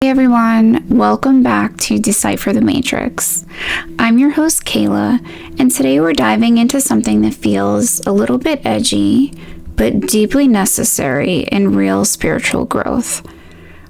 everyone, welcome back to Decypher the Matrix. I'm your host Kayla, and today we're diving into something that feels a little bit edgy, but deeply necessary in real spiritual growth.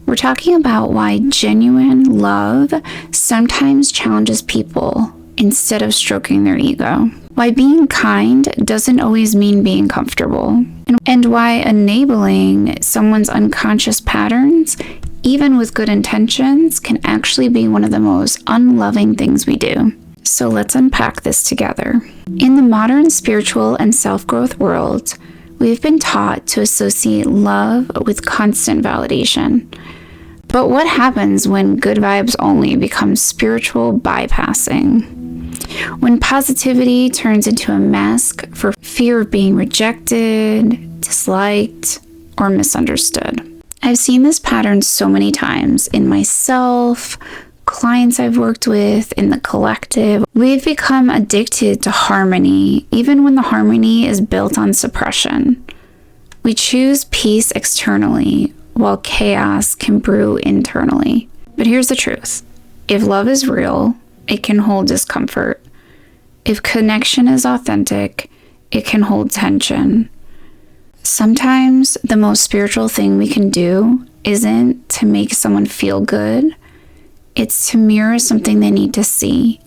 We're talking about why genuine love sometimes challenges people instead of stroking their ego. Why being kind doesn't always mean being comfortable. And why enabling someone's unconscious patterns, even with good intentions, can actually be one of the most unloving things we do. So let's unpack this together. In the modern spiritual and self-growth world, we've been taught to associate love with constant validation. But what happens when good vibes only becomes spiritual bypassing? When positivity turns into a mask for fear of being rejected, disliked, or misunderstood. I've seen this pattern so many times in myself, clients I've worked with, in the collective. We've become addicted to harmony, even when the harmony is built on suppression. We choose peace externally, while chaos can brew internally. But here's the truth. If love is real, it can hold discomfort. If connection is authentic, it can hold tension. Sometimes the most spiritual thing we can do isn't to make someone feel good. It's to mirror something they need to see,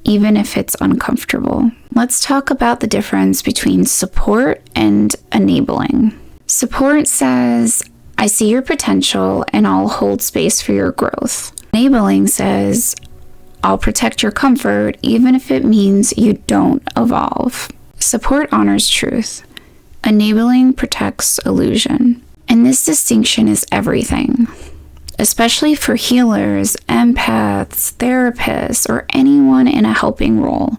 even if it's uncomfortable. Let's talk about the difference between support and enabling. Support says, I see your potential and I'll hold space for your growth. Enabling says, I'll protect your comfort even if it means you don't evolve. Support honors truth. Enabling protects illusion. And this distinction is everything, especially for healers, empaths, therapists, or anyone in a helping role.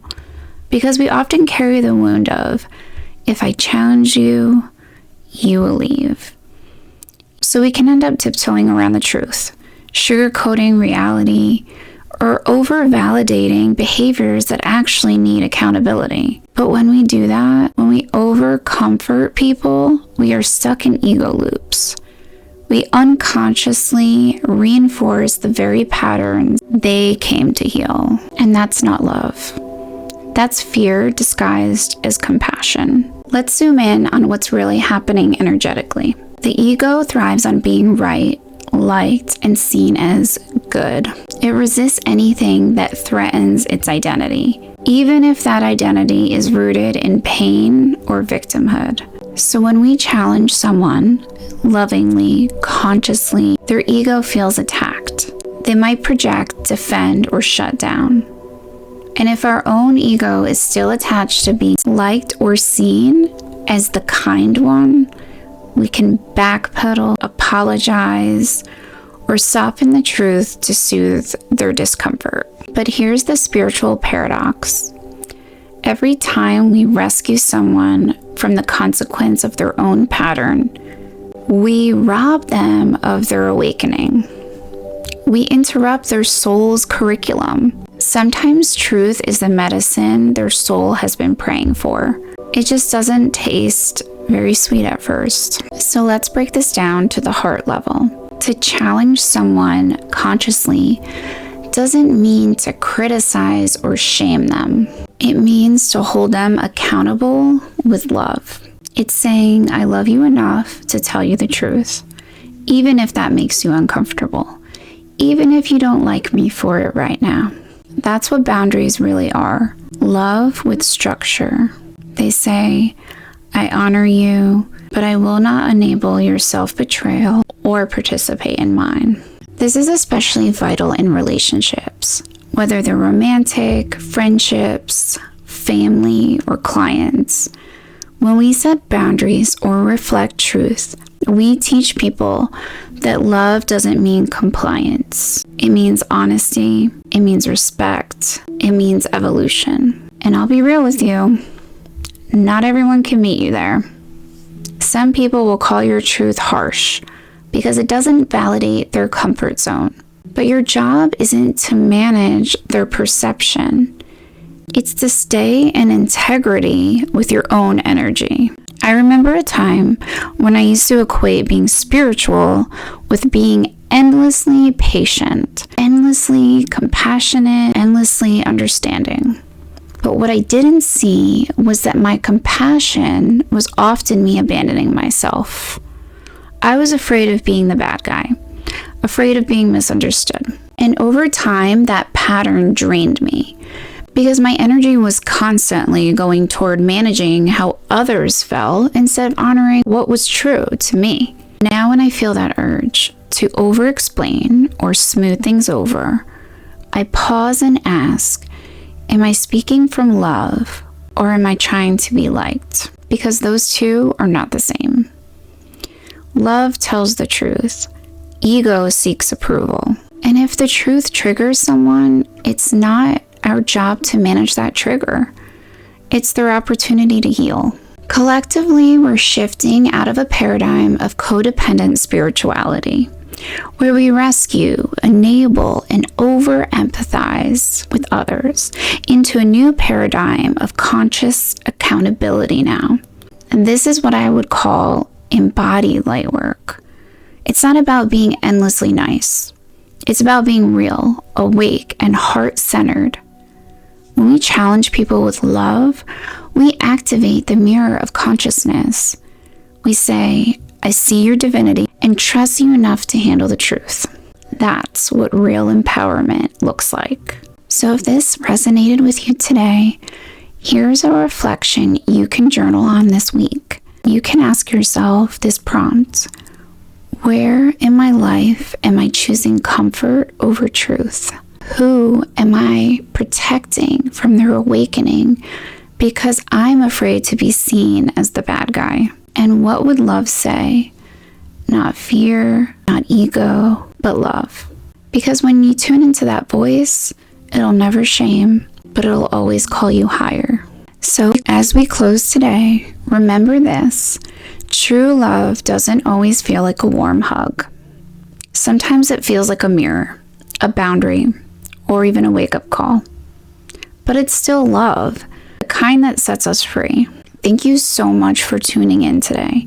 Because we often carry the wound of, if I challenge you, you will leave. So we can end up tiptoeing around the truth, sugarcoating reality, or over-validating behaviors that actually need accountability. But when we do that, when we over-comfort people, we are stuck in ego loops. We unconsciously reinforce the very patterns they came to heal. And that's not love. That's fear disguised as compassion. Let's zoom in on what's really happening energetically. The ego thrives on being right, liked, and seen as good. It resists anything that threatens its identity, even if that identity is rooted in pain or victimhood. So when we challenge someone, lovingly, consciously, their ego feels attacked. They might project, defend, or shut down. And if our own ego is still attached to being liked or seen as the kind one, we can backpedal, apologize, or soften the truth to soothe their discomfort. But here's the spiritual paradox. Every time we rescue someone from the consequence of their own pattern, we rob them of their awakening. We interrupt their soul's curriculum. Sometimes truth is the medicine their soul has been praying for. It just doesn't taste very sweet at first. So let's break this down to the heart level. To challenge someone consciously doesn't mean to criticize or shame them. It means to hold them accountable with love. It's saying, I love you enough to tell you the truth, even if that makes you uncomfortable, even if you don't like me for it right now. That's what boundaries really are. Love with structure. They say, I honor you, but I will not enable your self-betrayal or participate in mine. This is especially vital in relationships, whether they're romantic, friendships, family, or clients. When we set boundaries or reflect truth, we teach people that love doesn't mean compliance. It means honesty, it means respect, it means evolution. And I'll be real with you, not everyone can meet you there. Some people will call your truth harsh because it doesn't validate their comfort zone. But your job isn't to manage their perception. It's to stay in integrity with your own energy. I remember a time when I used to equate being spiritual with being endlessly patient, endlessly compassionate, endlessly understanding. But what I didn't see was that my compassion was often me abandoning myself. I was afraid of being the bad guy, afraid of being misunderstood. And over time, that pattern drained me because my energy was constantly going toward managing how others felt instead of honoring what was true to me. Now when I feel that urge to over-explain or smooth things over, I pause and ask, am I speaking from love or am I trying to be liked? Because those two are not the same. Love tells the truth. Ego seeks approval. And if the truth triggers someone, it's not our job to manage that trigger. It's their opportunity to heal. Collectively, we're shifting out of a paradigm of codependent spirituality, where we rescue, enable, and over-empathize with others, into a new paradigm of conscious accountability now. And this is what I would call embodied light work. It's not about being endlessly nice. It's about being real, awake, and heart-centered. When we challenge people with love, we activate the mirror of consciousness. We say, I see your divinity and trust you enough to handle the truth. That's what real empowerment looks like. So if this resonated with you today, here's a reflection you can journal on this week. You can ask yourself this prompt: where in my life am I choosing comfort over truth? Who am I protecting from their awakening because I'm afraid to be seen as the bad guy? And what would love say? Not fear, not ego, but love. Because when you tune into that voice, it'll never shame, but it'll always call you higher. So as we close today, remember this: true love doesn't always feel like a warm hug. Sometimes it feels like a mirror, a boundary, or even a wake-up call. But it's still love, the kind that sets us free. Thank you so much for tuning in today.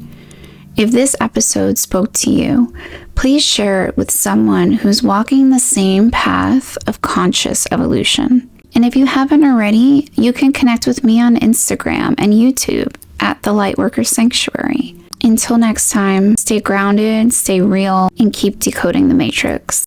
If this episode spoke to you, please share it with someone who's walking the same path of conscious evolution. And if you haven't already, you can connect with me on Instagram and YouTube at The Lightworker Sanctuary. Until next time, stay grounded, stay real, and keep decoding the matrix.